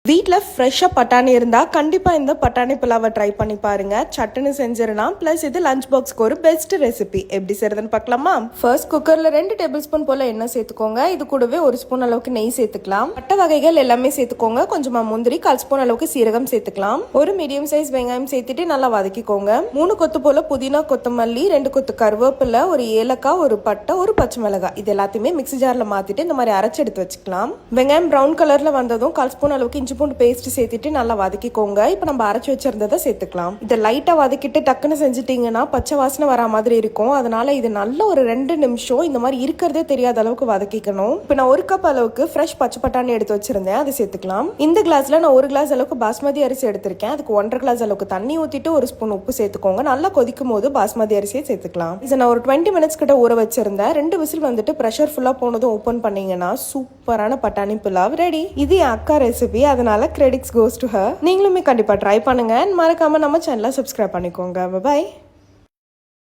வீட்டில் ஃப்ரெஷ்ஷாக பட்டாணி இருந்தால் கண்டிப்பாக இந்த பட்டாணி புலாவை ட்ரை பண்ணி பாருங்க. சட்டுன்னு செஞ்சிடலாம். ப்ளஸ் இது லஞ்ச் பாக்ஸ்க்கு ஒரு பெஸ்ட் ரெசிபி. எப்படி செய்யறதுன்னு பார்க்கலாமா? ஃபர்ஸ்ட் குக்கரில் 2 டேபிள் ஸ்பூன் போல் எண்ணெய் சேர்த்துக்கோங்க. இது கூடவே 1 ஸ்பூன் அளவுக்கு நெய் சேர்த்துக்கலாம். பட்டை வகைகள் எல்லாமே சேர்த்துக்கோங்க. கொஞ்சமாக முந்திரி, 1/4 ஸ்பூன் அளவுக்கு சீரகம் சேர்த்துக்கலாம். ஒரு மீடியம் சைஸ் வெங்காயம் சேர்த்துட்டு நல்லா வதக்கிக்கோங்க. 3 கொத்து போல் புதினா, கொத்தமல்லி, 2 கொத்து கருவேப்பிலை, ஒரு ஏலக்காய், ஒரு பட்டை, ஒரு பச்சை மிளகாய், இது எல்லாத்தையுமே மிக்ஸி ஜாரில் மாற்றிட்டு இந்த மாதிரி அரைச்சி எடுத்து வச்சுக்கலாம். வெங்காயம் ப்ரௌன் கலரில் வந்ததும் 1/4 ஸ்பூன் அளவுக்கு இஞ்சி பூண்டு பேஸ்ட் சேர்த்துட்டு நல்லா வதக்கிக்கோங்க. இப்போ நம்ம அரைச்சு வச்சிருந்ததை சேர்த்துக்கலாம். இதை லைட்டா வதக்கிட்டு டக்குன்னு செஞ்சுட்டீங்கன்னா பச்சை வாசனை வரா மாதிரி இருக்கும். அதனால இது நல்ல ஒரு 2 நிமிஷம் இந்த மாதிரி இருக்கிறதே தெரியாத அளவுக்கு வதக்கிக்கணும். இப்போ நான் 1 கப் அளவுக்கு ஃப்ரெஷ் பச்சை பட்டாணி எடுத்து வச்சிருந்தேன், அதை சேர்த்துக்கலாம். இந்த கிளாஸ்ல நான் 1 கிளாஸ் அளவுக்கு பாஸ்மதி அரிசி எடுத்திருக்கேன். அதுக்கு 1.5 கிளாஸ் அளவுக்கு தண்ணி ஊத்திட்டு 1 ஸ்பூன் உப்பு சேர்த்துக்கோங்க. நல்லா கொதிக்கும் போது பாஸ்மதி அரிசியை சேர்த்துக்கலாம். இதை நான் ஒரு 20 மினிட்ஸ் கிட்ட ஊற வச்சிருந்தேன். 2 விசில் வந்துட்டு ப்ரெஷர் ஃபுல்லா போனதும் ஓப்பன் பண்ணீங்கன்னா சூப்பரான பட்டாணி புலாவ் ரெடி. இது என் அக்கா ரெசிபி, அதனால credits goes to her. நீங்களுமே கண்டிப்பா ட்ரை பண்ணுங்க. மறக்காம நம்ம சேனலை சப்ஸ்கிரைப் பண்ணிக்கோங்க. பை.